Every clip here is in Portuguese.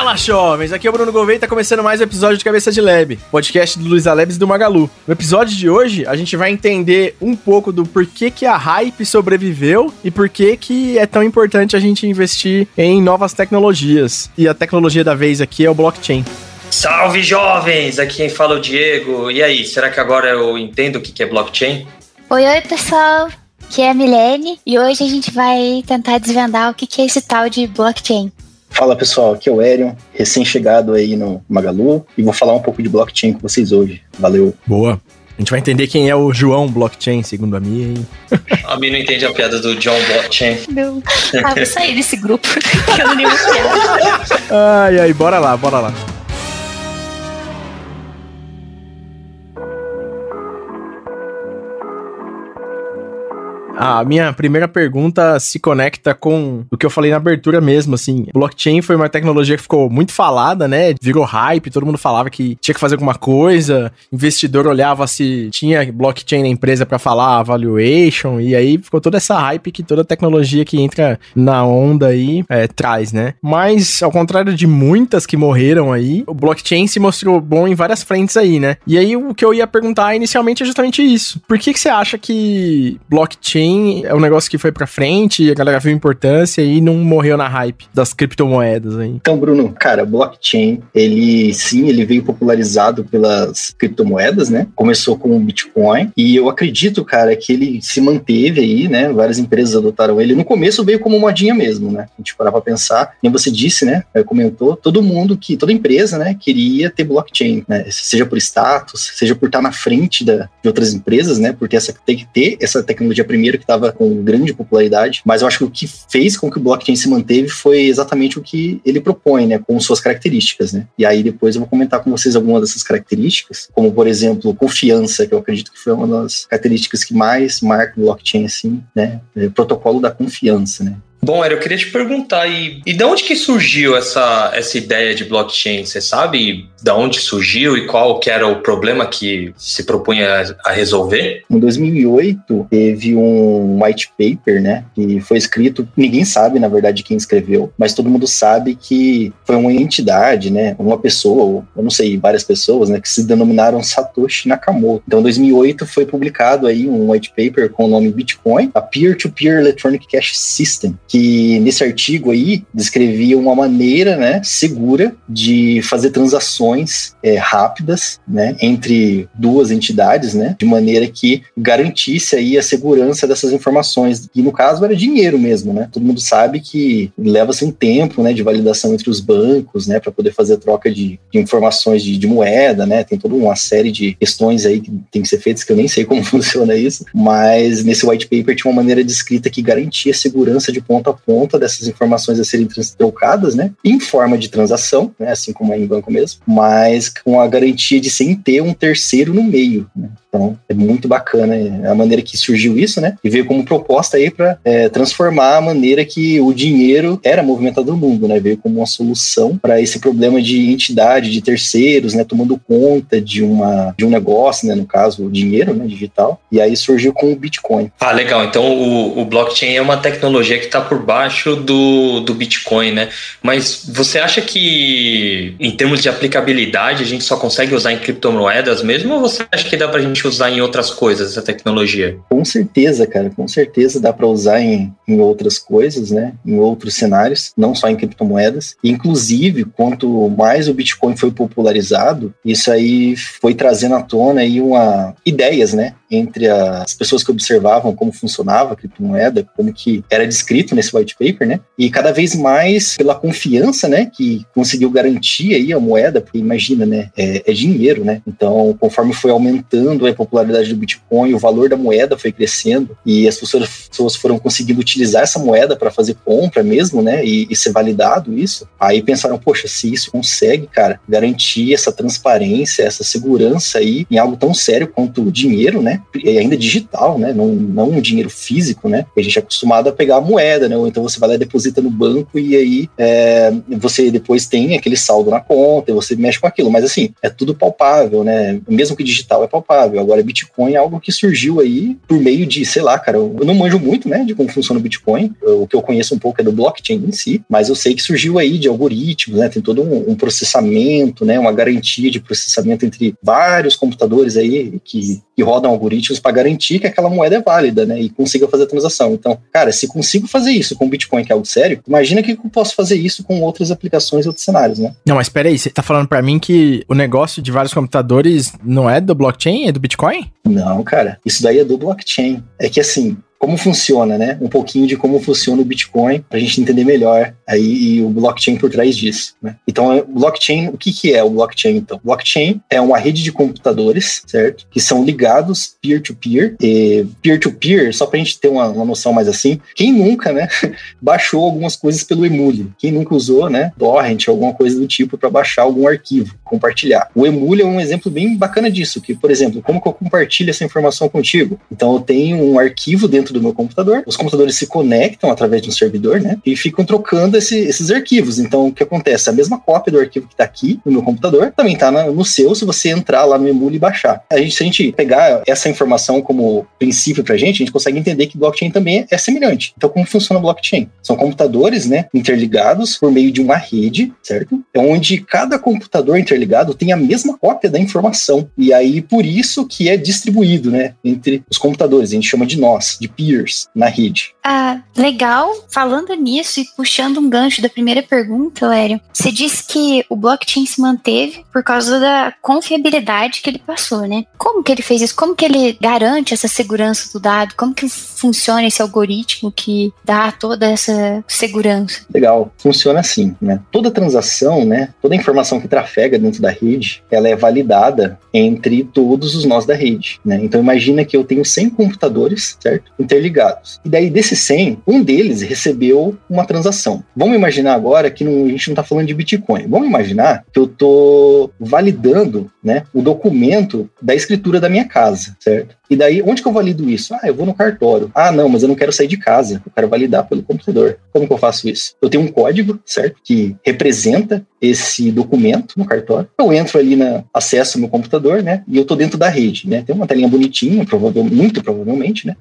Fala, jovens! Aqui é o Bruno Gouveia e tá começando mais um episódio de Cabeça de Lab, podcast do Luiza Labs e do Magalu. No episódio de hoje, a gente vai entender um pouco do porquê que a hype sobreviveu e porquê que é tão importante a gente investir em novas tecnologias. E a tecnologia da vez aqui é o blockchain. Salve, jovens! Aqui quem fala é o Diego. E aí, será que agora eu entendo o que é blockchain? Oi, pessoal! Aqui é a Milene e hoje a gente vai tentar desvendar o que é esse tal de blockchain. Fala pessoal, aqui é o Erion, recém-chegado aí no Magalu e vou falar um pouco de blockchain com vocês hoje. Valeu! Boa! A gente vai entender quem é o João Blockchain, segundo a Mi. A Mi não entende a piada do John Blockchain. Não. Vou sair desse grupo, que eu não lembro piada. Ai, bora lá. A minha primeira pergunta se conecta com o que eu falei na abertura mesmo, assim. Blockchain foi uma tecnologia que ficou muito falada, né? Virou hype, todo mundo falava que tinha que fazer alguma coisa, investidor olhava se tinha blockchain na empresa pra falar valuation, e aí ficou toda essa hype que toda tecnologia que entra na onda aí traz, né? Mas, ao contrário de muitas que morreram aí, o blockchain se mostrou bom em várias frentes aí, né? E aí o que eu ia perguntar inicialmente é justamente isso. Por que você acha que blockchain é um negócio que foi pra frente, a galera viu importância e não morreu na hype das criptomoedas aí? Então, Bruno, cara, blockchain, ele veio popularizado pelas criptomoedas, né? Começou com o Bitcoin e eu acredito, cara, que ele se manteve aí, né? Várias empresas adotaram ele. No começo veio como modinha mesmo, né? A gente parar pra pensar, como você disse, né? Comentou, toda empresa, né? Queria ter blockchain, né? Seja por status, seja por estar na frente de outras empresas, né? Por ter que ter essa tecnologia primeiro que estava com grande popularidade, mas eu acho que o que fez com que o blockchain se manteve foi exatamente o que ele propõe, né, com suas características, né, e aí depois eu vou comentar com vocês algumas dessas características, como por exemplo, confiança, que eu acredito que foi uma das características que mais marca o blockchain, assim, né, protocolo da confiança, né. Bom, eu queria te perguntar, e de onde que surgiu essa ideia de blockchain? Você sabe de onde surgiu e qual que era o problema que se propunha a resolver? Em 2008, teve um white paper, né, que foi escrito, ninguém sabe, na verdade, quem escreveu, mas todo mundo sabe que foi uma entidade, né, uma pessoa, ou eu não sei, várias pessoas, né, que se denominaram Satoshi Nakamoto. Então, em 2008, foi publicado aí um white paper com o nome Bitcoin, a Peer-to-Peer Electronic Cash System, que nesse artigo aí descrevia uma maneira, né, segura de fazer transações rápidas, né, entre duas entidades, né, de maneira que garantisse aí a segurança dessas informações, e no caso era dinheiro mesmo, né, todo mundo sabe que leva-se um tempo, né, de validação entre os bancos, né, para poder fazer a troca de informações de moeda, né, tem toda uma série de questões aí que tem que ser feitas, que eu nem sei como funciona isso, mas nesse white paper tinha uma maneira descrita que garantia a segurança de ponta a ponta dessas informações a serem trocadas, né, em forma de transação, né, assim como é em banco mesmo, mas com a garantia de sem ter um terceiro no meio, né. Então, é muito bacana a maneira que surgiu isso, né? E veio como proposta aí para transformar a maneira que o dinheiro era movimentado no mundo, né? Veio como uma solução para esse problema de entidade, de terceiros, né? Tomando conta de um negócio, né? No caso, o dinheiro, né? Digital. E aí surgiu com o Bitcoin. Ah, legal. Então, o blockchain é uma tecnologia que está por baixo do Bitcoin, né? Mas você acha que, em termos de aplicabilidade, a gente só consegue usar em criptomoedas mesmo? Ou você acha que dá para a gente usar em outras coisas essa tecnologia? Com certeza, cara, com certeza dá para usar em outras coisas, né, em outros cenários, não só em criptomoedas. Inclusive, quanto mais o Bitcoin foi popularizado, isso aí foi trazendo à tona aí ideias, né, entre as pessoas que observavam como funcionava a criptomoeda, como que era descrito nesse white paper, né, e cada vez mais pela confiança, né, que conseguiu garantir aí a moeda, porque imagina, né, é dinheiro, né, então conforme foi aumentando a popularidade do Bitcoin, o valor da moeda foi crescendo e as pessoas foram conseguindo utilizar essa moeda para fazer compra mesmo, né, e ser validado isso, aí pensaram, poxa, se isso consegue, cara, garantir essa transparência, essa segurança aí em algo tão sério quanto o dinheiro, né, né? E ainda digital, né? Não um dinheiro físico, né? A gente é acostumado a pegar a moeda, né? Ou então você vai lá e deposita no banco e aí você depois tem aquele saldo na conta e você mexe com aquilo. Mas assim, é tudo palpável, né? Mesmo que digital é palpável. Agora, Bitcoin é algo que surgiu aí por meio de, sei lá, cara, eu não manjo muito, né? De como funciona o Bitcoin. O que eu conheço um pouco é do blockchain em si, mas eu sei que surgiu aí de algoritmos, né? Tem todo um processamento, né? Uma garantia de processamento entre vários computadores aí que rodam algoritmos para garantir que aquela moeda é válida, né? E consiga fazer a transação. Então, cara, se consigo fazer isso com Bitcoin, que é algo sério, imagina que eu posso fazer isso com outras aplicações e outros cenários, né? Não, mas peraí, você tá falando pra mim que o negócio de vários computadores não é do blockchain, é do Bitcoin? Não, cara, isso daí é do blockchain. É que assim, como funciona, né? Um pouquinho de como funciona o Bitcoin pra gente entender melhor aí e o blockchain por trás disso, né? Então, o blockchain, o que é o blockchain, então? Blockchain é uma rede de computadores, certo? Que são ligados peer-to-peer. E peer-to-peer, só pra gente ter uma noção mais assim, quem nunca, né, baixou algumas coisas pelo Emule? Quem nunca usou, né, torrent, alguma coisa do tipo para baixar algum arquivo, compartilhar? O Emule é um exemplo bem bacana disso, que, por exemplo, como que eu compartilho essa informação contigo? Então, eu tenho um arquivo dentro do meu computador, os computadores se conectam através de um servidor, né, e ficam trocando esses arquivos. Então, o que acontece? A mesma cópia do arquivo que está aqui no meu computador também está no seu, se você entrar lá no Emule e baixar. Se a gente pegar essa informação como princípio para a gente consegue entender que blockchain também é semelhante. Então, como funciona o blockchain? São computadores, né, interligados por meio de uma rede, certo? É onde cada computador interligado tem a mesma cópia da informação. E aí, por isso que é distribuído, né, entre os computadores. A gente chama de nós, de peers na rede. Ah, legal. Falando nisso e puxando um gancho da primeira pergunta, Lério, você disse que o blockchain se manteve por causa da confiabilidade que ele passou, né? Como que ele fez isso? Como que ele garante essa segurança do dado? Como que funciona esse algoritmo que dá toda essa segurança? Legal. Funciona assim, né? Toda transação, né? Toda informação que trafega dentro da rede, ela é validada entre todos os nós da rede, né? Então, imagina que eu tenho 100 computadores, certo? Interligados. E daí, desses 100, um deles recebeu uma transação. Vamos imaginar agora que a gente não está falando de Bitcoin. Vamos imaginar que eu estou validando, né, o documento da escritura da minha casa, certo? E daí, onde que eu valido isso? Eu vou no cartório. Não, mas eu não quero sair de casa. Eu quero validar pelo computador. Como que eu faço isso? Eu tenho um código, certo? Que representa esse documento no cartório. Eu entro ali, acesso meu computador, né? E eu tô dentro da rede, né? Tem uma telinha bonitinha, muito provavelmente, né?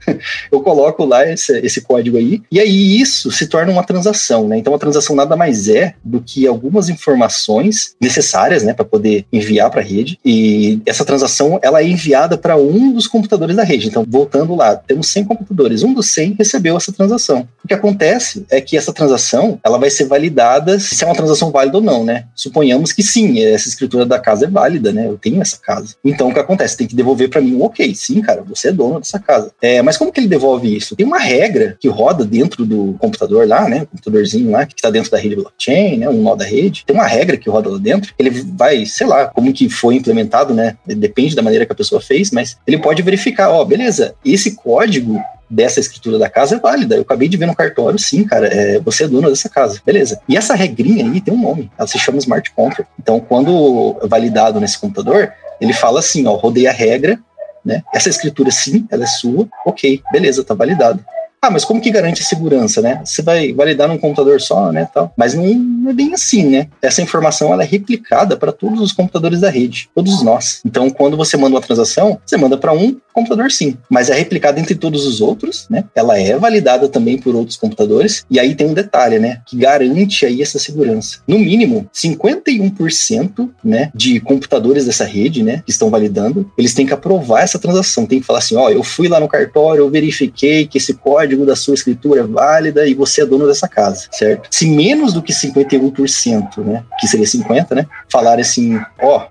Eu coloco lá esse código aí. E aí isso se torna uma transação, né? Então, a transação nada mais é do que algumas informações necessárias, né? Para poder enviar para a rede. E essa transação, ela é enviada para um dos computadores da rede. Então, voltando lá, temos 100 computadores. Um dos 100 recebeu essa transação. O que acontece é que essa transação, ela vai ser validada se é uma transação válida ou não, né? Suponhamos que sim, essa escritura da casa é válida, né? Eu tenho essa casa. Então, o que acontece? Tem que devolver para mim ok, sim, cara, você é dono dessa casa. Mas como que ele devolve isso? Tem uma regra que roda dentro do computador lá, né? O computadorzinho lá, que está dentro da rede blockchain, né? Um nó da rede. Tem uma regra que roda lá dentro. Ele vai, sei lá, como que foi implementado, né? Depende da maneira que a pessoa fez, mas ele pode verificar, beleza, esse código dessa escritura da casa é válida. Eu acabei de ver no cartório, sim, cara, você é dono dessa casa, beleza. E essa regrinha aí tem um nome, ela se chama Smart Contract. Então, quando é validado nesse computador, ele fala assim, rodei a regra, né? Essa escritura, sim, ela é sua, ok, beleza, tá validado. Mas como que garante a segurança, né? Você vai validar num computador só, né, tal. Mas não é bem assim, né? Essa informação, ela é replicada para todos os computadores da rede, todos nós. Então, quando você manda uma transação, você manda para um computador, sim. Mas é replicada entre todos os outros, né? Ela é validada também por outros computadores. E aí tem um detalhe, né? Que garante aí essa segurança. No mínimo, 51%, né, de computadores dessa rede, né, que estão validando, eles têm que aprovar essa transação. Tem que falar assim, eu fui lá no cartório, eu verifiquei que esse código da sua escritura é válida e você é dono dessa casa, certo? Se menos do que 51%, né, que seria 50%, né, falar assim,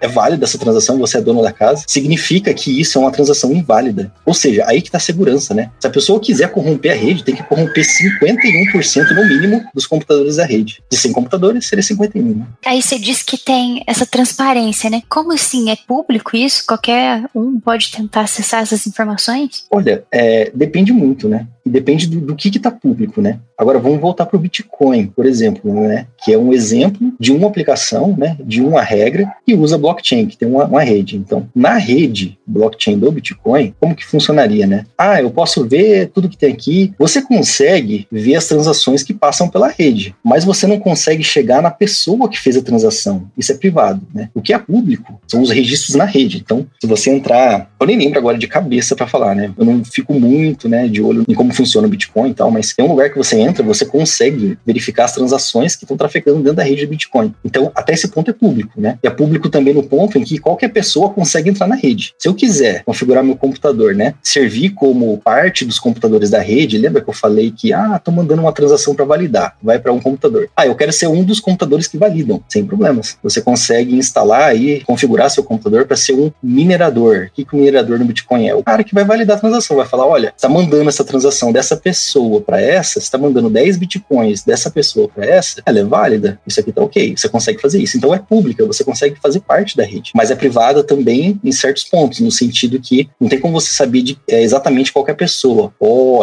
é válida essa transação, você é dono da casa, significa que isso é uma transação inválida. Ou seja, aí que tá a segurança, né? Se a pessoa quiser corromper a rede, tem que corromper 51% no mínimo dos computadores da rede. De 100 computadores, seria 51%. Né? Aí você diz que tem essa transparência, né? Como assim? É público isso? Qualquer um pode tentar acessar essas informações? Olha, depende muito, né? Depende do que está público, né? Agora, vamos voltar para o Bitcoin, por exemplo, né? Que é um exemplo de uma aplicação, né? De uma regra que usa blockchain, que tem uma rede. Então, na rede blockchain do Bitcoin, como que funcionaria, né? Eu posso ver tudo que tem aqui. Você consegue ver as transações que passam pela rede, mas você não consegue chegar na pessoa que fez a transação. Isso é privado, né? O que é público são os registros na rede. Então, se você entrar... Eu nem lembro agora de cabeça para falar, né? Eu não fico muito, né, de olho em como funciona o Bitcoin e tal, mas é um lugar que você entra, você consegue verificar as transações que estão trafegando dentro da rede do Bitcoin. Então, até esse ponto é público, né? E é público também no ponto em que qualquer pessoa consegue entrar na rede. Se eu quiser configurar meu computador, né, servir como parte dos computadores da rede, lembra que eu falei que, tô mandando uma transação para validar, vai para um computador. Eu quero ser um dos computadores que validam, sem problemas. Você consegue instalar e configurar seu computador para ser um minerador. O que o minerador no Bitcoin é? O cara que vai validar a transação, vai falar, olha, você está mandando essa transação dessa pessoa para essa, você está mandando 10 Bitcoins dessa pessoa para essa, ela é válida, isso aqui tá ok, você consegue fazer isso. Então é pública, você consegue fazer parte da rede, mas é privada também em certos pontos, no sentido que não tem como você saber exatamente qualquer pessoa.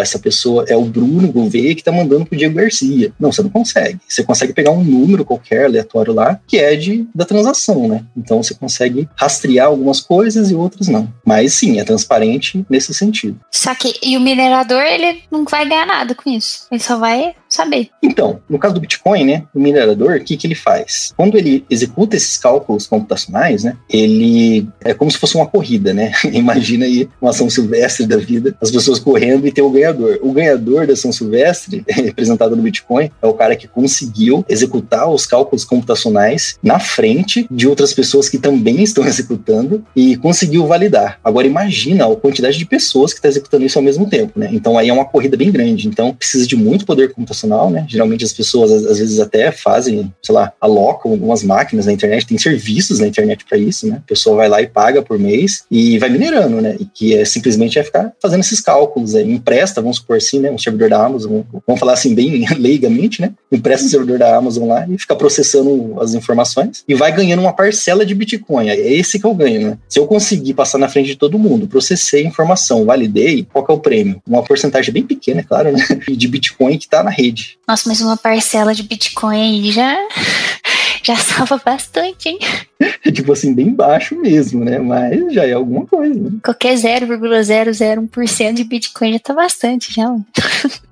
Essa pessoa é o Bruno Gouveia que tá mandando pro Diego Garcia. Não, você não consegue. Você consegue pegar um número qualquer aleatório lá, que é da transação, né? Então você consegue rastrear algumas coisas e outras não. Mas sim, é transparente nesse sentido. Só que, e o minerador, ele não vai ganhar nada com isso. Ele só vai saber. Então, no caso do Bitcoin, né, o minerador, o que ele faz? Quando ele executa esses cálculos computacionais, né, ele é como se fosse uma corrida, né? Imagina aí uma São Silvestre da vida, as pessoas correndo e tem o ganhador. O ganhador da São Silvestre, representado no Bitcoin, é o cara que conseguiu executar os cálculos computacionais na frente de outras pessoas que também estão executando e conseguiu validar. Agora imagina a quantidade de pessoas que está executando isso ao mesmo tempo, né? Então aí é uma corrida bem grande. Então precisa de muito poder computacional, né? Geralmente as pessoas às vezes até fazem, sei lá, alocam algumas máquinas na internet, tem serviços na internet para isso, né? A pessoa vai lá e paga por mês e vai minerando, né? E que simplesmente é ficar fazendo esses cálculos, empresta, vamos supor assim, né? Um servidor da Amazon, vamos falar assim bem leigamente, né? Empresta um servidor da Amazon lá e fica processando as informações e vai ganhando uma parcela de Bitcoin. É esse que eu ganho, né? Se eu conseguir passar na frente de todo mundo, processei a informação, validei, qual que é o prêmio? Uma porcentagem bem pequena, é claro, né? De Bitcoin que tá na rede. Nossa, mas uma parcela de Bitcoin aí já salva bastante, hein? Tipo assim, bem baixo mesmo, né? Mas já é alguma coisa, né? Qualquer 0,001% de Bitcoin já tá bastante, já.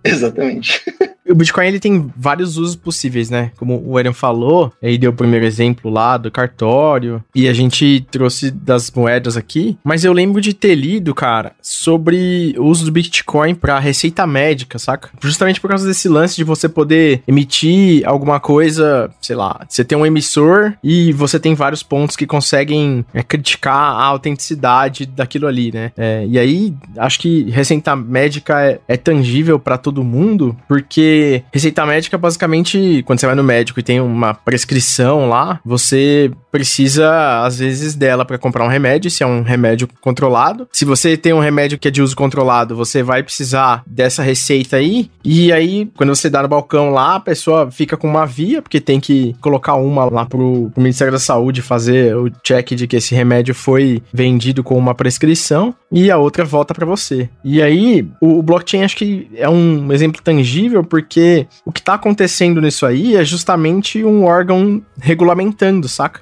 Exatamente. O Bitcoin, ele tem vários usos possíveis, né? Como o Eren falou, aí deu o primeiro exemplo lá do cartório, e a gente trouxe das moedas aqui, mas eu lembro de ter lido, cara, sobre o uso do Bitcoin pra receita médica, saca? Justamente por causa desse lance de você poder emitir alguma coisa, sei lá, você tem um emissor e você tem vários pontos que conseguem criticar a autenticidade daquilo ali, né? E aí, acho que receita médica é tangível pra todo mundo, porque receita médica, basicamente, quando você vai no médico e tem uma prescrição lá, você precisa, às vezes, dela para comprar um remédio, se é um remédio controlado. Se você tem um remédio que é de uso controlado, você vai precisar dessa receita aí, e aí, quando você dá no balcão lá, a pessoa fica com uma via, porque tem que colocar uma lá pro Ministério da Saúde fazer o check de que esse remédio foi vendido com uma prescrição, e a outra volta para você. E aí, o blockchain acho que é um exemplo tangível, porque o que tá acontecendo nisso aí é justamente um órgão regulamentando, saca?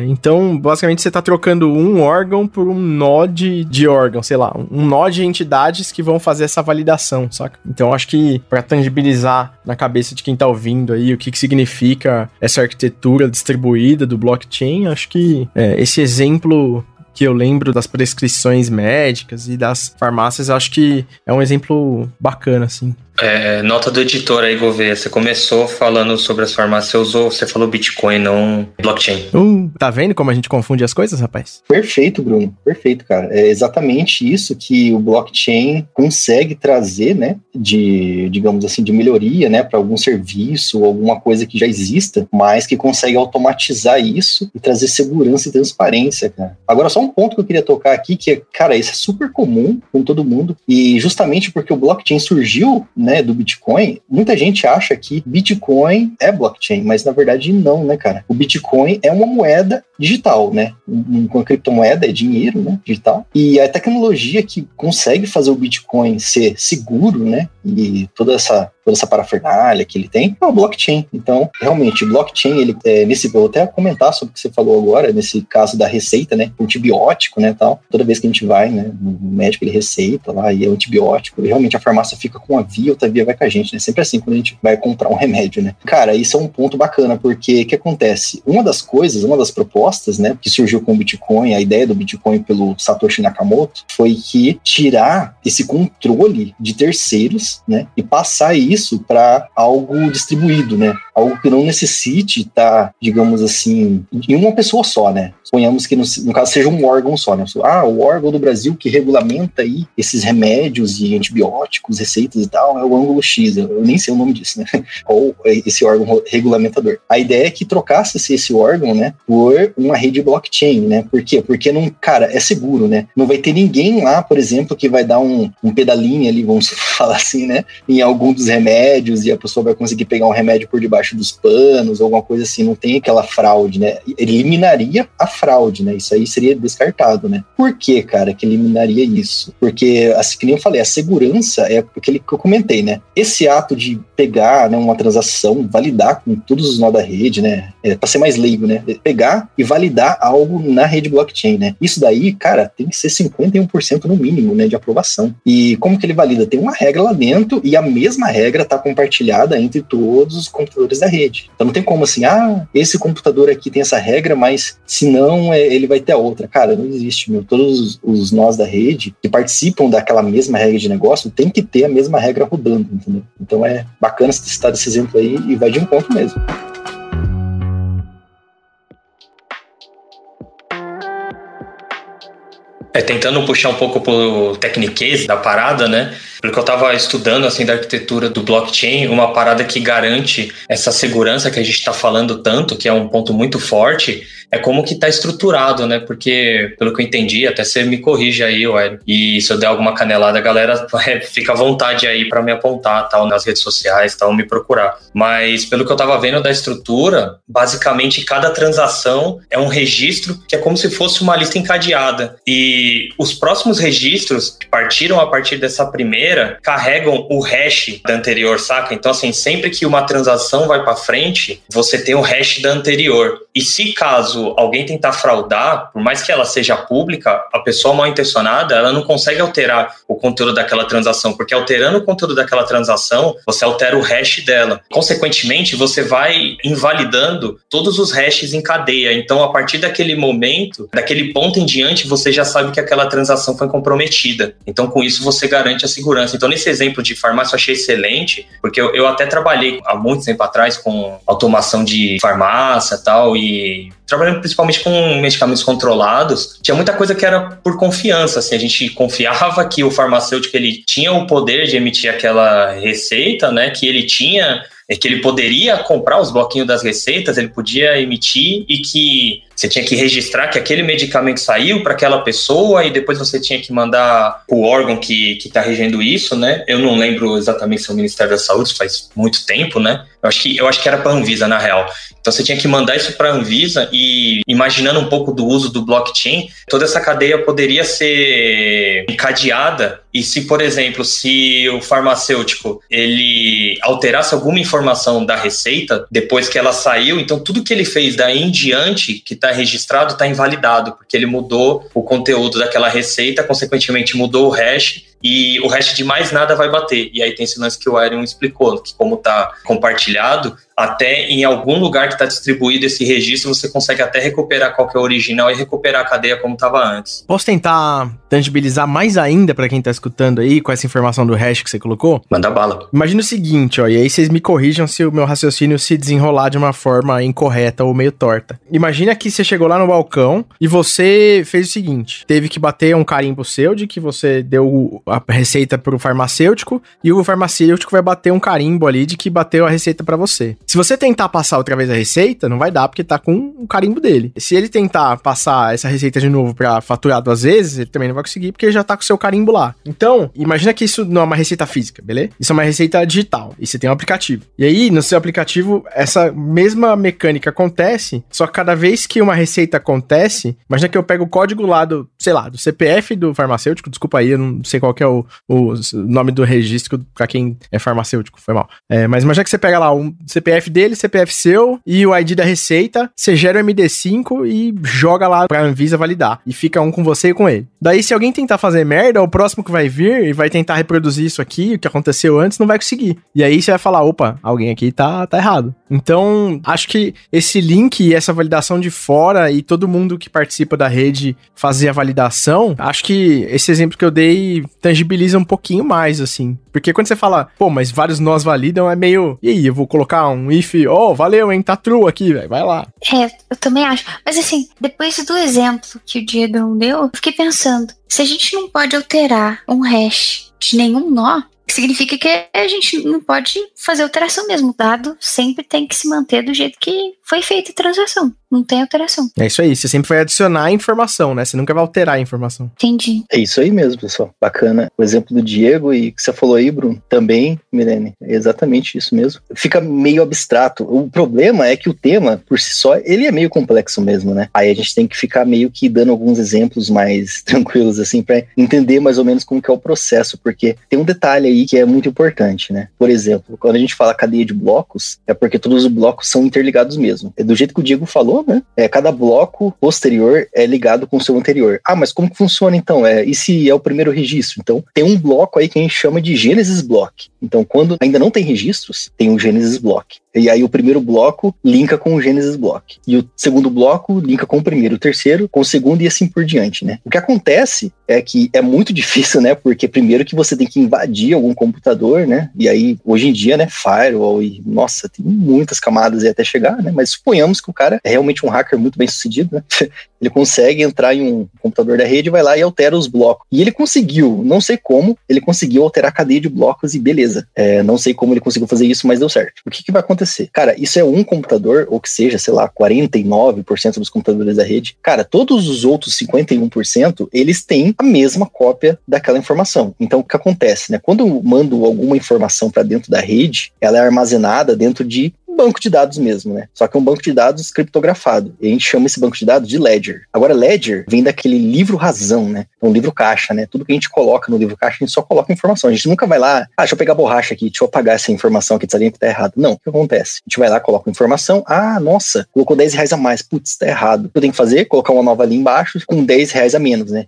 Então, basicamente, você tá trocando um órgão por um nó de órgão, sei lá, um nó de entidades que vão fazer essa validação, saca? Então, acho que pra tangibilizar na cabeça de quem tá ouvindo aí o que significa essa arquitetura distribuída do blockchain, acho que esse exemplo que eu lembro das prescrições médicas e das farmácias, acho que é um exemplo bacana, assim. Nota do editor aí, Gouveia. Você começou falando sobre as farmácias, você falou Bitcoin, não blockchain. Tá vendo como a gente confunde as coisas, rapaz? Perfeito, Bruno. Perfeito, cara. É exatamente isso que o blockchain consegue trazer, né? Digamos assim, de melhoria, né? Para algum serviço ou alguma coisa que já exista, mas que consegue automatizar isso e trazer segurança e transparência, cara. Agora, só um ponto que eu queria tocar aqui, que é, cara, isso é super comum com todo mundo, e justamente porque o blockchain surgiu, né, do Bitcoin, muita gente acha que Bitcoin é blockchain, mas na verdade não, né, cara? O Bitcoin é uma moeda digital, né? Uma criptomoeda é dinheiro, né, digital. E a tecnologia que consegue fazer o Bitcoin ser seguro, né, e toda essa toda essa parafernália que ele tem, é o blockchain. Então, realmente, blockchain, ele vou até comentar sobre o que você falou agora, nesse caso da receita, né, antibiótico, né, tal. Toda vez que a gente vai, né, no médico, ele receita lá, e é um antibiótico, e realmente a farmácia fica com a via, outra via vai com a gente, né, sempre assim, quando a gente vai comprar um remédio, né. Cara, isso é um ponto bacana, porque o que acontece? Uma das propostas, né, que surgiu com o Bitcoin, a ideia do Bitcoin pelo Satoshi Nakamoto, foi que tirar esse controle de terceiros, né, e passar isso para algo distribuído, né, algo que não necessite estar, digamos assim, em uma pessoa só, né. Suponhamos que no caso seja um órgão só, né. O órgão do Brasil que regulamenta aí esses remédios e antibióticos, receitas e tal, é o ângulo X, eu nem sei o nome disso, né, ou esse órgão regulamentador. A ideia é que trocasse esse órgão, né, por uma rede blockchain, né. Por quê? Porque não, cara, é seguro, né. Não vai ter ninguém lá, por exemplo, que vai dar um pedalinho ali, vamos falar assim, né, em algum dos remédios e a pessoa vai conseguir pegar um remédio por debaixo dos panos, ou alguma coisa assim, não tem aquela fraude, né. Eliminaria a fraude, né, isso aí seria descartado, né. Por que, cara, que eliminaria isso? Porque, assim, que nem eu falei, a segurança é aquele que eu comentei, né. Esse ato de pegar, né, uma transação, validar com todos os nós da rede, né, para ser mais leigo, né, pegar e validar algo na rede blockchain, né. Isso daí, cara, tem que ser 51% no mínimo, né, de aprovação. E como que ele valida? Tem uma regra lá dentro e a mesma regra está compartilhada entre todos os computadores da rede. Então não tem como assim, esse computador aqui tem essa regra, mas se não, ele vai ter a outra. Cara, não existe, meu. Todos os nós da rede que participam daquela mesma regra de negócio tem que ter a mesma regra rodando, entendeu? Então é bacana você citar esse exemplo aí e vai de encontro mesmo. Tentando puxar um pouco pro techniquez da parada, né? Pelo que eu estava estudando, assim, da arquitetura do blockchain, uma parada que garante essa segurança que a gente está falando tanto, que é um ponto muito forte, é como que está estruturado, né? Porque, pelo que eu entendi, até você me corrige aí, Hélio, e se eu der alguma canelada, a galera fica à vontade aí para me apontar, tal, nas redes sociais, tal, me procurar. Mas, pelo que eu estava vendo da estrutura, basicamente, cada transação é um registro que é como se fosse uma lista encadeada. E os próximos registros que partiram a partir dessa primeira carregam o hash da anterior, saca? Então, assim, sempre que uma transação vai para frente, você tem o hash da anterior. E se caso alguém tentar fraudar, por mais que ela seja pública, a pessoa mal intencionada, ela não consegue alterar o conteúdo daquela transação, porque alterando o conteúdo daquela transação, você altera o hash dela. Consequentemente, você vai invalidando todos os hashes em cadeia. Então, a partir daquele momento, daquele ponto em diante, você já sabe que aquela transação foi comprometida. Então, com isso, você garante a segurança. Então, nesse exemplo de farmácia, eu achei excelente, porque eu até trabalhei há muito tempo atrás com automação de farmácia e tal, e trabalhando principalmente com medicamentos controlados, tinha muita coisa que era por confiança, assim, a gente confiava que o farmacêutico ele tinha o poder de emitir aquela receita, né, que ele tinha, que ele poderia comprar os bloquinhos das receitas, ele podia emitir e que você tinha que registrar que aquele medicamento saiu para aquela pessoa e depois você tinha que mandar o órgão que está regendo isso, né? Eu não lembro exatamente se é o Ministério da Saúde, faz muito tempo, né? Eu acho que era para a Anvisa, na real. Então você tinha que mandar isso para a Anvisa e, imaginando um pouco do uso do blockchain, toda essa cadeia poderia ser encadeada e se, por exemplo, se o farmacêutico ele alterasse alguma informação da receita depois que ela saiu, então tudo que ele fez daí em diante, que está registrado, está invalidado, porque ele mudou o conteúdo daquela receita, consequentemente mudou o hash, e o hash de mais nada vai bater. E aí tem esse lance que o Arion explicou, que como está compartilhado, até em algum lugar que está distribuído esse registro, você consegue até recuperar qual que é o original e recuperar a cadeia como estava antes. Posso tentar tangibilizar mais ainda para quem está escutando aí, com essa informação do hash que você colocou? Manda bala. Imagina o seguinte, ó, e aí vocês me corrijam se o meu raciocínio se desenrolar de uma forma incorreta ou meio torta. Imagina que você chegou lá no balcão e você fez o seguinte, teve que bater um carimbo seu de que você deu a receita pro farmacêutico e o farmacêutico vai bater um carimbo ali de que bateu a receita para você. Se você tentar passar outra vez a receita, não vai dar porque tá com o carimbo dele. Se ele tentar passar essa receita de novo pra faturar 2 vezes, ele também não vai conseguir porque ele já tá com o seu carimbo lá. Então, imagina que isso não é uma receita física, beleza? Isso é uma receita digital e você tem um aplicativo. E aí, no seu aplicativo, essa mesma mecânica acontece, só que cada vez que uma receita acontece, imagina que eu pego o código lá do sei lá, do CPF do farmacêutico, desculpa aí, eu não sei qual que é o nome do registro pra quem é farmacêutico, foi mal. Mas imagina que você pega lá o CPF dele, CPF seu e o ID da receita, você gera o MD5 e joga lá pra Anvisa validar. E fica um com você e com ele. Daí, se alguém tentar fazer merda, o próximo que vai vir e vai tentar reproduzir isso aqui, o que aconteceu antes, não vai conseguir. E aí você vai falar, opa, alguém aqui tá errado. Então, acho que esse link e essa validação de fora e todo mundo que participa da rede fazer a validação, acho que esse exemplo que eu dei tangibiliza um pouquinho mais, assim. Porque quando você fala, pô, mas vários nós validam, é meio, e aí, eu vou colocar um if, valeu, hein, tá true aqui, velho, vai lá. Eu também acho. Mas assim, depois do exemplo que o Diego deu, eu fiquei pensando, se a gente não pode alterar um hash de nenhum nó, significa que a gente não pode fazer alteração mesmo. O dado sempre tem que se manter do jeito que foi feita a transação. Não tem alteração. É isso aí, você sempre vai adicionar a informação, né? Você nunca vai alterar a informação. Entendi. É isso aí mesmo, pessoal. Bacana. O exemplo do Diego e que você falou aí, Bruno, também, Milene, é exatamente isso mesmo. Fica meio abstrato. O problema é que o tema, por si só, ele é meio complexo mesmo, né? Aí a gente tem que ficar meio que dando alguns exemplos mais tranquilos, assim, pra entender mais ou menos como que é o processo, porque tem um detalhe aí que é muito importante, né? Por exemplo, quando a gente fala cadeia de blocos, é porque todos os blocos são interligados mesmo. É do jeito que o Diego falou, né? Cada bloco posterior é ligado com o seu anterior. Ah, mas como que funciona então? E se é o primeiro registro? Então, tem um bloco aí que a gente chama de Genesis Block. Então, quando ainda não tem registros, tem um Genesis Block. E aí o primeiro bloco linka com o Genesis Block. E o segundo bloco linka com o primeiro, o terceiro com o segundo e assim por diante, né? O que acontece é que é muito difícil, né? Porque primeiro que você tem que invadir algum computador, né? E aí, hoje em dia, né? Firewall e, nossa, tem muitas camadas aí até chegar, né? Mas suponhamos que o cara é realmente um hacker muito bem sucedido, né? Ele consegue entrar em um computador da rede, vai lá e altera os blocos. E ele conseguiu, não sei como, ele conseguiu alterar a cadeia de blocos e beleza. Não sei como ele conseguiu fazer isso, mas deu certo. O que vai acontecer? Cara, isso é um computador, ou que seja, sei lá, 49% dos computadores da rede. Cara, todos os outros 51%, eles têm a mesma cópia daquela informação. Então, o que acontece, né? Quando eu mando alguma informação para dentro da rede, ela é armazenada dentro de banco de dados mesmo, né? Só que é um banco de dados criptografado. E a gente chama esse banco de dados de ledger. Agora, ledger vem daquele livro razão, né? Um livro caixa, né? Tudo que a gente coloca no livro caixa, a gente só coloca informação. A gente nunca vai lá, deixa eu pegar a borracha aqui, deixa eu apagar essa informação aqui, dessa linha que tá errado. Não, o que acontece? A gente vai lá, coloca informação, nossa, colocou R$10 a mais, putz, tá errado. O que eu tenho que fazer? Colocar uma nova linha embaixo com R$10 a menos, né?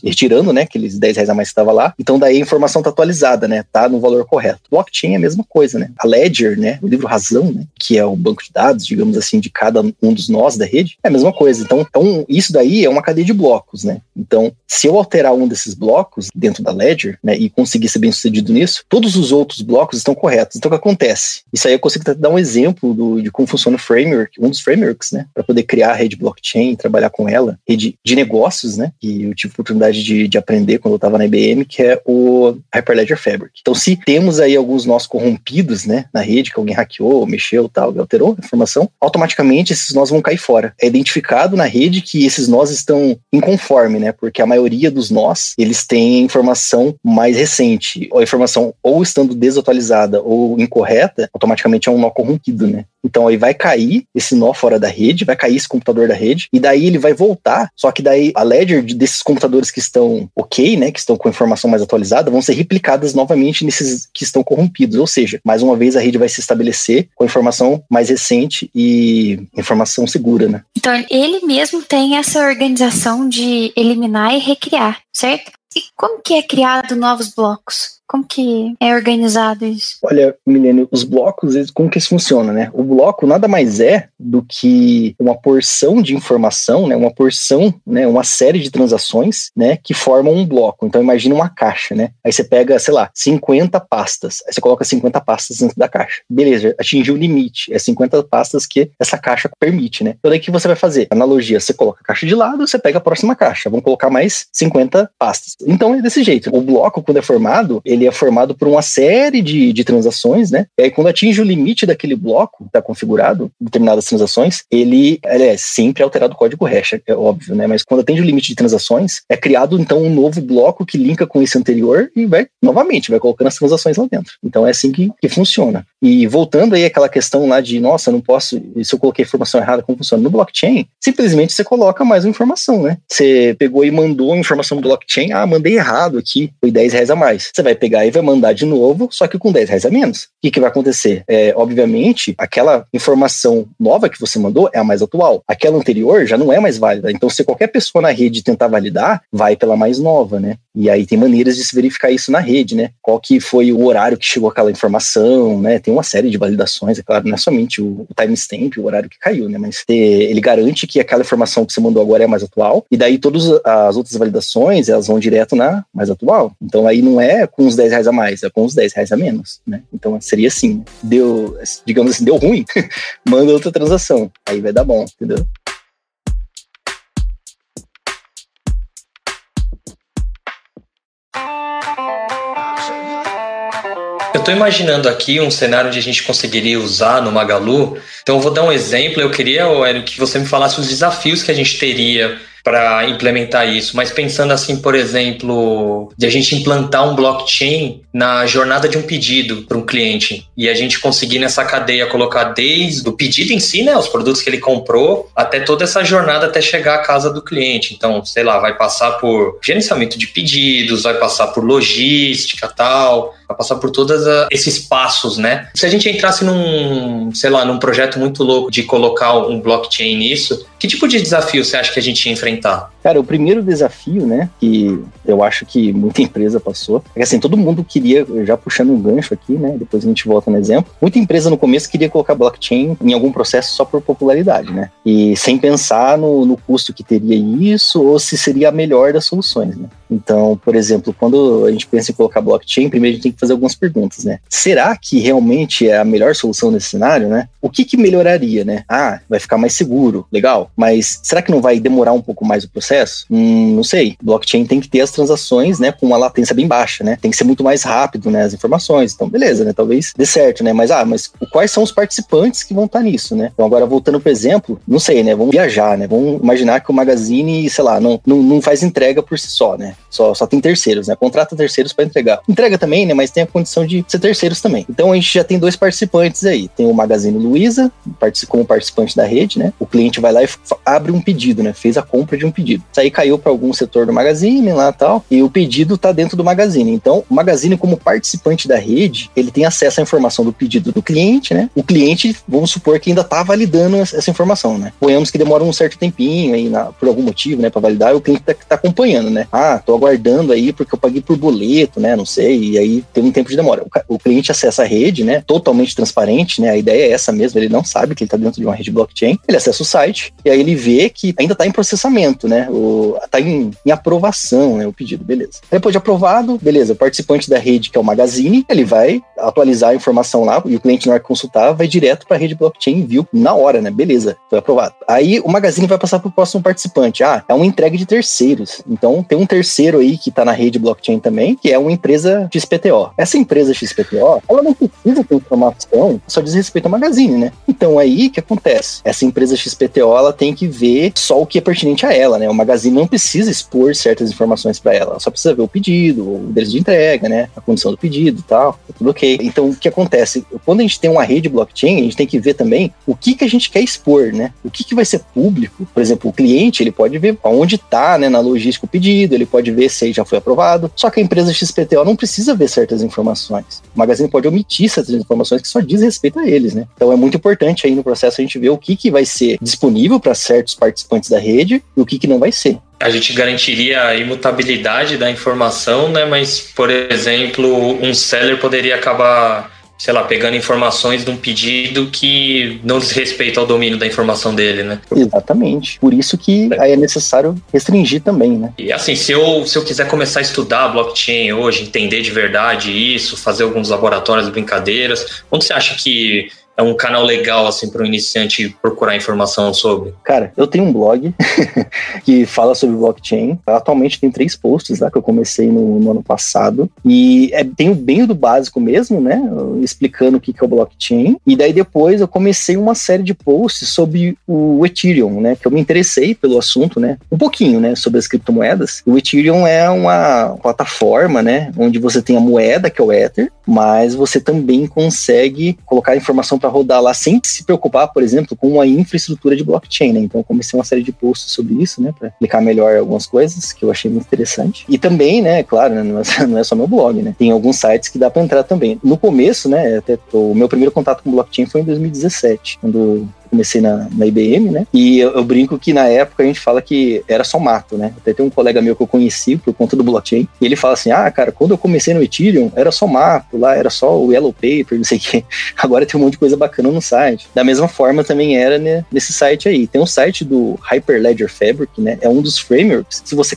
Retirando, né? Aqueles R$10 a mais que estava lá. Então, daí a informação tá atualizada, né? Tá no valor correto. Blockchain é a mesma coisa, né? A ledger, né? O livro razão, né? Que é o banco de dados, digamos assim, de cada um dos nós da rede, é a mesma coisa. Então, isso daí é uma cadeia de blocos, né? Então, se eu alterar um desses blocos dentro da ledger, né, e conseguir ser bem sucedido nisso, todos os outros blocos estão corretos. Então, o que acontece? Isso aí eu consigo dar um exemplo de como funciona o framework, um dos frameworks, né, para poder criar a rede blockchain, trabalhar com ela, rede de negócios, né, que eu tive a oportunidade de aprender quando eu estava na IBM, que é o Hyperledger Fabric. Então, se temos aí alguns nós corrompidos, né, na rede, que alguém hackeou, mexeu, tal, alterou a informação, automaticamente esses nós vão cair fora. É identificado na rede que esses nós estão inconforme, né, porque a maioria dos nós, eles têm informação mais recente, ou a informação ou estando desatualizada ou incorreta, automaticamente é um nó corrompido, né. Então aí vai cair esse nó fora da rede, vai cair esse computador da rede, e daí ele vai voltar, só que daí a ledger desses computadores que estão ok, né, que estão com informação mais atualizada, vão ser replicadas novamente nesses que estão corrompidos, ou seja, mais uma vez a rede vai se estabelecer com informação mais recente e informação segura, né. Então ele mesmo tem essa organização de eliminar e recriar, certo? E como que é criado novos blocos? Como que é organizado isso? Olha, Milene, os blocos, como que isso funciona, né? O bloco nada mais é do que uma porção de informação, né? Uma porção, né? Uma série de transações, né? Que formam um bloco. Então, imagina uma caixa, né? Aí você pega, sei lá, 50 pastas. Aí você coloca 50 pastas dentro da caixa. Beleza, atingiu o limite. É 50 pastas que essa caixa permite, né? Então, daí o que você vai fazer? Analogia, você coloca a caixa de lado, você pega a próxima caixa. Vamos colocar mais 50 pastas. Então, é desse jeito. O bloco, quando é formado, ele ele é formado por uma série de transações, né? E aí, quando atinge o limite daquele bloco que está configurado, determinadas transações, ele é sempre alterado o código hash, é óbvio, né? Mas quando atende o limite de transações, é criado, então, um novo bloco que linka com esse anterior e vai colocando as transações lá dentro. Então, é assim que funciona. E voltando aí àquela questão lá de, nossa, eu não posso, se eu coloquei a informação errada, como funciona? No blockchain, simplesmente você coloca mais uma informação, né? Você pegou e mandou a informação do blockchain, mandei errado aqui, foi R$10 a mais. Você vai pegar e vai mandar de novo, só que com R$10 a menos. O que vai acontecer? Obviamente, aquela informação nova que você mandou é a mais atual. Aquela anterior já não é mais válida. Então, se qualquer pessoa na rede tentar validar, vai pela mais nova, né? E aí tem maneiras de se verificar isso na rede, né? Qual que foi o horário que chegou aquela informação, né? Tem uma série de validações, é claro, não é somente o timestamp, o horário que caiu, né? Mas ele garante que aquela informação que você mandou agora é a mais atual, e daí todas as outras validações, elas vão direto na mais atual. Então aí não é com os R$10 a mais, é com os R$10 a menos, né? Então seria assim, digamos assim, deu ruim, manda outra transação, aí vai dar bom, entendeu? Eu estou imaginando aqui um cenário onde a gente conseguiria usar no Magalu. Então, eu vou dar um exemplo. Eu queria, Hélio, que você me falasse os desafios que a gente teria para implementar isso, mas pensando assim, por exemplo, de a gente implantar um blockchain na jornada de um pedido para um cliente e a gente conseguir nessa cadeia colocar desde o pedido em si, né, os produtos que ele comprou, até toda essa jornada até chegar à casa do cliente. Então, sei lá, vai passar por gerenciamento de pedidos, vai passar por logística, tal, vai passar por todos esses passos, né? Se a gente entrasse num projeto muito louco de colocar um blockchain nisso, que tipo de desafio você acha que a gente ia enfrentar? Cara, o primeiro desafio, né, que eu acho que muita empresa passou, é que assim, todo mundo queria, já puxando um gancho aqui, né, depois a gente volta no exemplo, muita empresa no começo queria colocar blockchain em algum processo só por popularidade, né, e sem pensar no custo que teria isso, ou se seria a melhor das soluções, né. Então, por exemplo, quando a gente pensa em colocar blockchain, primeiro a gente tem que fazer algumas perguntas, né. Será que realmente é a melhor solução nesse cenário, né? O que melhoraria, né? Vai ficar mais seguro, legal, mas será que não vai demorar um pouco mais o processo? Não sei. Blockchain tem que ter as transações, né, com uma latência bem baixa, né? Tem que ser muito mais rápido, né, as informações. Então, beleza, né? Talvez dê certo, né? Mas quais são os participantes que vão estar nisso, né? Então, agora voltando pro exemplo, não sei, né? Vamos viajar, né? Vamos imaginar que o Magazine, sei lá, não faz entrega por si só, né? Só tem terceiros, né? Contrata terceiros para entregar. Entrega também, né? Mas tem a condição de ser terceiros também. Então, a gente já tem dois participantes aí. Tem o Magazine Luiza, como participante da rede, né? O cliente vai lá e abre um pedido, né? Fez a compra de um pedido. Isso aí caiu para algum setor do Magazine lá e tal, e o pedido tá dentro do Magazine. Então, o Magazine, como participante da rede, ele tem acesso à informação do pedido do cliente, né? O cliente, vamos supor que ainda tá validando essa informação, né? Ponhamos que demora um certo tempinho aí, por algum motivo, né? Para validar, e o cliente tá acompanhando, né? Tô aguardando aí porque eu paguei por boleto, né? Não sei, e aí tem um tempo de demora. O cliente acessa a rede, né? Totalmente transparente, né? A ideia é essa mesmo, ele não sabe que ele tá dentro de uma rede blockchain, ele acessa o site, e aí ele vê que ainda tá em processamento, né? Tá em aprovação, né? O pedido, beleza. Depois de aprovado, beleza, o participante da rede, que é o Magazine, ele vai atualizar a informação lá, e o cliente, na hora que consultar, vai direto para a rede blockchain e viu na hora, né? Beleza, foi aprovado. Aí o Magazine vai passar para o próximo participante. É uma entrega de terceiros. Então tem um terceiro aí que tá na rede blockchain também, que é uma empresa XPTO. Essa empresa XPTO, ela não precisa ter informação, só diz respeito ao Magazine, né? Então aí, o que acontece? Essa empresa XPTO, ela tem que ver só o que é pertinente a ela, né? O Magazine não precisa expor certas informações para ela só precisa ver o pedido, o endereço de entrega, né? A condição do pedido e tal, tá tudo ok. Então, o que acontece? Quando a gente tem uma rede blockchain, a gente tem que ver também o que a gente quer expor, né? O que vai ser público. Por exemplo, o cliente, ele pode ver onde tá, né, na logística o pedido, ele pode ver se já foi aprovado. Só que a empresa XPTO não precisa ver certas informações. O Magazine pode omitir certas informações que só diz respeito a eles, né? Então, é muito importante aí no processo a gente ver o que vai ser disponível para certos participantes da rede e o que não vai ser. A gente garantiria a imutabilidade da informação, né? Mas, por exemplo, um seller poderia acabar, sei lá, pegando informações de um pedido que não diz respeito ao domínio da informação dele, né? Exatamente. Por isso que aí é necessário restringir também, né? E assim, se eu quiser começar a estudar blockchain hoje, entender de verdade isso, fazer alguns laboratórios, brincadeiras, onde você acha que é um canal legal, assim, para o iniciante procurar informação sobre? Cara, eu tenho um blog que fala sobre blockchain. Atualmente tem 3 posts lá que eu comecei no ano passado. E tem bem do básico mesmo, né? Explicando o que é o blockchain. E daí depois eu comecei uma série de posts sobre o Ethereum, né? Que eu me interessei pelo assunto, né? Um pouquinho, né? Sobre as criptomoedas. O Ethereum é uma plataforma, né? Onde você tem a moeda, que é o Ether, mas você também consegue colocar informação para rodar lá sem se preocupar, por exemplo, com uma infraestrutura de blockchain, né? Então eu comecei uma série de posts sobre isso, né? Para explicar melhor algumas coisas que eu achei muito interessante. E também, né? Claro, né, não é só meu blog, né? Tem alguns sites que dá para entrar também. No começo, né? Até o meu primeiro contato com blockchain foi em 2017, quando comecei na IBM, né? E eu brinco que na época a gente fala que era só mato, né? Até tem um colega meu que eu conheci por conta do blockchain, e ele fala assim, cara, quando eu comecei no Ethereum, era só mato, lá era só o Yellow Paper, não sei o quê. Agora tem um monte de coisa bacana no site. Da mesma forma também era, né, nesse site aí. Tem um site do Hyperledger Fabric, né? É um dos frameworks. Se você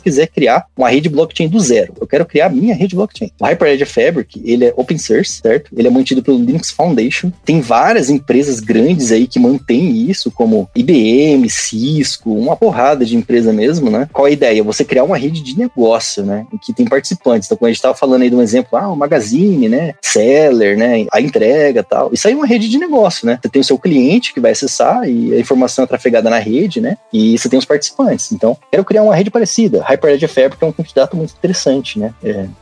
quiser criar uma rede blockchain do zero, eu quero criar a minha rede blockchain. O Hyperledger Fabric, ele é open source, certo? Ele é mantido pelo Linux Foundation. Tem várias empresas grandes aí que mantém isso, como IBM, Cisco, uma porrada de empresa mesmo, né? Qual a ideia? Você criar uma rede de negócio, né? Em que tem participantes. Então, quando a gente estava falando aí de um exemplo, o Magazine, né? Seller, né? A entrega e tal. Isso aí é uma rede de negócio, né? Você tem o seu cliente que vai acessar e a informação é trafegada na rede, né? E você tem os participantes. Então, quero criar uma rede parecida. Hyperledger Fabric é um candidato muito interessante, né?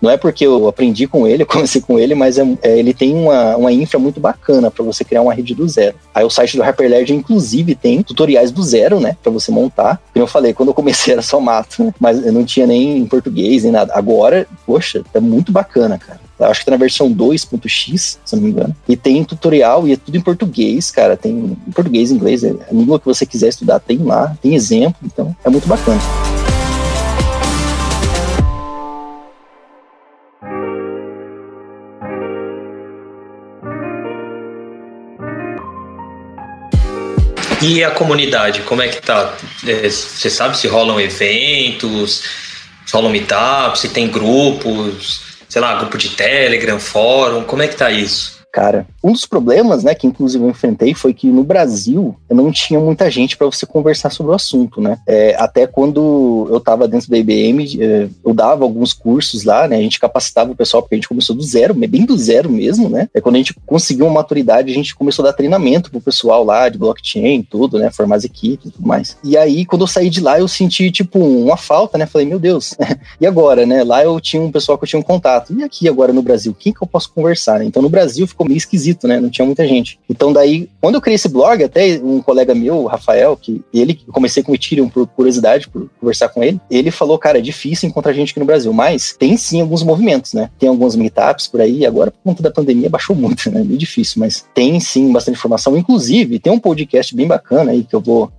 Não é porque eu aprendi com ele, eu comecei com ele, mas ele tem uma infra muito bacana para você criar uma rede do zero. Aí o site do Hyperledger, inclusive, tem tutoriais do zero, né? Pra você montar. Como eu falei, quando eu comecei era só mato, né? Mas eu não tinha nem em português, nem nada. Agora, poxa, tá muito bacana, cara. Eu acho que tá na versão 2.x, se não me engano. E tem tutorial e é tudo em português, cara. Tem em português, inglês, a língua que você quiser estudar tem lá, tem exemplo, então é muito bacana. E a comunidade, como é que tá? Você sabe se rolam eventos, se rolam meetups, se tem grupos, sei lá, grupo de Telegram, fórum, como é que tá isso? Cara, um dos problemas, né, que inclusive eu enfrentei foi que no Brasil eu não tinha muita gente para você conversar sobre o assunto, né? Até quando eu tava dentro da IBM, eu dava alguns cursos lá, né? A gente capacitava o pessoal, porque a gente começou do zero, bem do zero mesmo, né? Quando a gente conseguiu uma maturidade, a gente começou a dar treinamento pro pessoal lá de blockchain, tudo, né? Formar as equipes e tudo mais. E aí, quando eu saí de lá, eu senti, tipo, uma falta, né? Falei, meu Deus, e agora, né? Lá eu tinha um pessoal que eu tinha um contato. E aqui agora no Brasil, quem que eu posso conversar, né? Então no Brasil ficou meio esquisito, né? Não tinha muita gente. Então daí, quando eu criei esse blog, até um colega meu, o Rafael, eu comecei com o Ethereum por curiosidade, por conversar com ele, ele falou, cara, é difícil encontrar gente aqui no Brasil, mas tem sim alguns movimentos, né? Tem alguns meetups por aí, agora por conta da pandemia baixou muito, né? Meio difícil, mas tem sim bastante informação. Inclusive, tem um podcast bem bacana aí que eu vou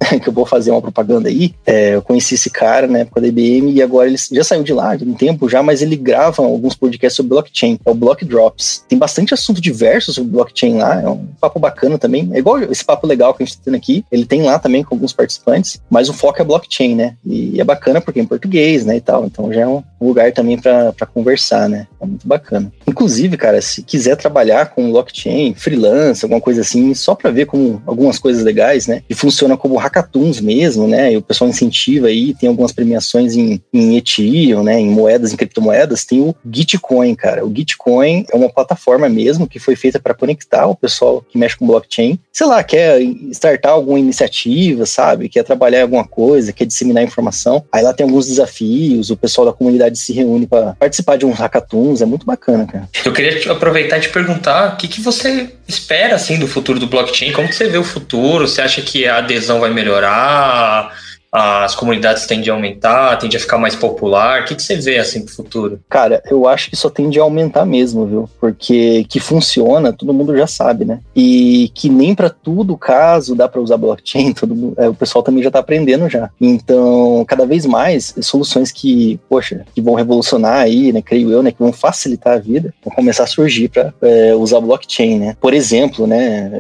fazer uma propaganda aí. Eu conheci esse cara na época da IBM e agora ele já saiu de lá de um tempo já, mas ele grava alguns podcasts sobre blockchain. É o Block Drops. Tem bastante assunto diverso sobre blockchain lá, é um papo bacana também. É igual esse papo legal que a gente tá tendo aqui. Ele tem lá também com alguns participantes, mas o foco é blockchain, né? E é bacana porque é em português, né, e tal. Então já é um lugar também para conversar, né? É muito bacana. Inclusive, cara, se quiser trabalhar com blockchain, freelance, alguma coisa assim, só para ver como algumas coisas legais, né? E funciona como hackathons mesmo, né? E o pessoal incentiva aí, tem algumas premiações em Ethereum, né? Em moedas, em criptomoedas. Tem o Gitcoin, cara. O Gitcoin é uma plataforma mesmo que foi feita para conectar o pessoal que mexe com blockchain. Sei lá, quer startar alguma iniciativa, sabe? Quer trabalhar em alguma coisa, quer disseminar informação. Aí lá tem alguns desafios, o pessoal da comunidade se reúne para participar de uns hackathons. É muito bacana, cara. Eu queria aproveitar e te perguntar o que você espera, assim, do futuro do blockchain? Como que você vê o futuro? Você acha que a adesão vai melhorar? As comunidades tendem a aumentar, tende a ficar mais popular? O que você vê assim pro futuro? Cara, eu acho que só tende a aumentar mesmo, viu? Porque que funciona, todo mundo já sabe, né? E que nem pra tudo caso dá pra usar blockchain, o pessoal também já tá aprendendo já. Então, cada vez mais, soluções que vão revolucionar aí, né? Creio eu, né? Que vão facilitar a vida, vão começar a surgir pra usar blockchain, né? Por exemplo, né?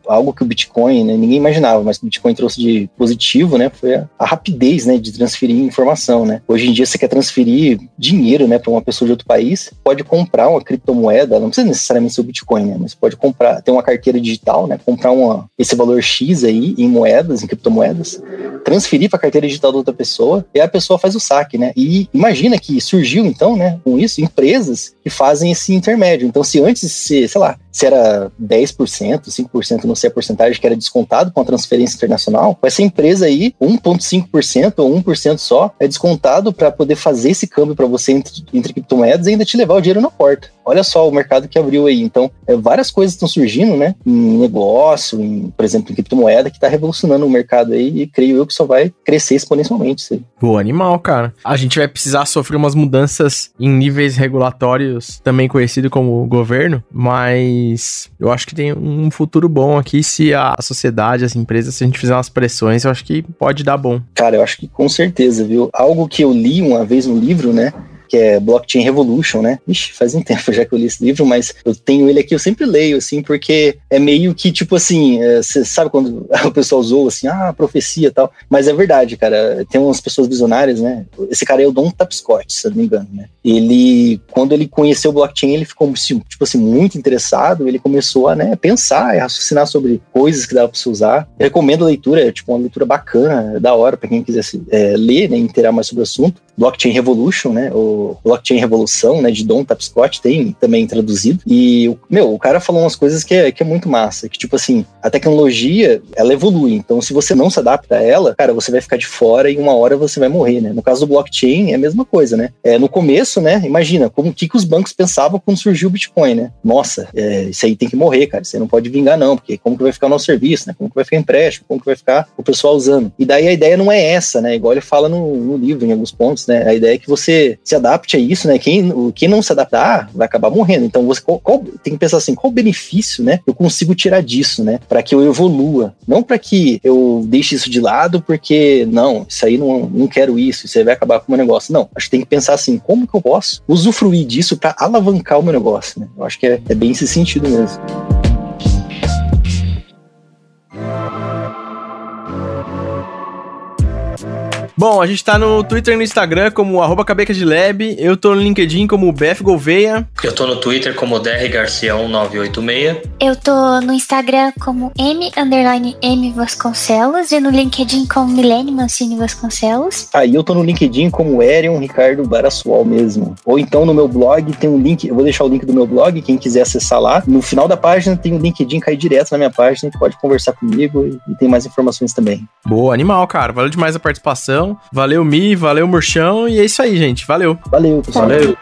Algo que o Bitcoin, né, ninguém imaginava, mas o Bitcoin trouxe de positivo, né? Foi a rapidez, né, de transferir informação, né? Hoje em dia você quer transferir dinheiro, né, para uma pessoa de outro país, pode comprar uma criptomoeda, não precisa necessariamente ser o Bitcoin, né, mas pode comprar, ter uma carteira digital, né, comprar esse valor X aí em moedas, em criptomoedas, transferir para a carteira digital da outra pessoa e a pessoa faz o saque, né? E imagina que surgiu então, né, com isso, empresas que fazem esse intermédio. Então, se antes, sei lá, se era 10%, 5%, não sei a porcentagem que era descontado com a transferência internacional, com essa empresa aí, 1,5% ou 1% só é descontado para poder fazer esse câmbio para você entre criptomoedas e ainda te levar o dinheiro na porta. Olha só o mercado que abriu aí. Então, várias coisas estão surgindo, né? Em negócio, por exemplo, em criptomoeda, que está revolucionando o mercado aí e creio eu que só vai crescer exponencialmente isso aí. Pô, animal, cara. A gente vai precisar sofrer umas mudanças em níveis regulatórios, também conhecido como governo, mas eu acho que tem um futuro bom aqui se a sociedade, as empresas, se a gente fizer umas pressões, eu acho que pode dar bom. Cara, eu acho que com certeza, viu? Algo que eu li uma vez no livro, né? Que é Blockchain Revolution, né? Ixi, faz um tempo já que eu li esse livro, mas eu tenho ele aqui, eu sempre leio, assim, porque é meio que, tipo assim, você sabe quando o pessoal usou, assim, profecia e tal, mas é verdade, cara, tem umas pessoas visionárias, né? Esse cara é o Don Tapscott, se eu não me engano, né? Ele, quando ele conheceu o blockchain, ele ficou, tipo assim, muito interessado, ele começou a, né, pensar e raciocinar sobre coisas que dava pra você usar. Eu recomendo a leitura, é tipo uma leitura bacana, da hora, pra quem quisesse ler, né, inteirar mais sobre o assunto. Blockchain Revolution, né, o Blockchain Revolução, né, de Don Tapscott, tem também traduzido, e, o cara falou umas coisas que é muito massa, que tipo assim, a tecnologia, ela evolui, então se você não se adapta a ela, cara, você vai ficar de fora e uma hora você vai morrer, né, no caso do blockchain é a mesma coisa, né, no começo, né, imagina, como que os bancos pensavam quando surgiu o Bitcoin, né, nossa, isso aí tem que morrer, cara, você não pode vingar não, porque como que vai ficar o nosso serviço, né, como que vai ficar empréstimo, como que vai ficar o pessoal usando, e daí a ideia não é essa, né, igual ele fala no livro, em alguns pontos, né, a ideia é que você se adapte a isso, né, quem não se adaptar vai acabar morrendo, então você tem que pensar assim, qual o benefício, né, eu consigo tirar disso, né, para que eu evolua, não para que eu deixe isso de lado, porque, não, isso aí não quero isso aí vai acabar com o meu negócio, não, acho que tem que pensar assim, como que eu posso usufruir disso para alavancar o meu negócio, né, eu acho que é bem esse sentido mesmo. Bom, a gente tá no Twitter e no Instagram como @cabecadlab, eu tô no LinkedIn como BF Gouveia. Eu tô no Twitter como drgarcia1986. Eu tô no Instagram como M_M Vasconcelos e no LinkedIn como Milene Mancini Vasconcelos. Aí eu tô no LinkedIn como Erion Ricardo Barassual mesmo. Ou então no meu blog tem um link, eu vou deixar o link do meu blog, quem quiser acessar lá. No final da página tem o LinkedIn, cair direto na minha página, pode conversar comigo e tem mais informações também. Boa, animal, cara. Valeu demais a participação. Valeu, Mi, valeu, Murchão. E é isso aí, gente. Valeu. Valeu, pessoal. Valeu.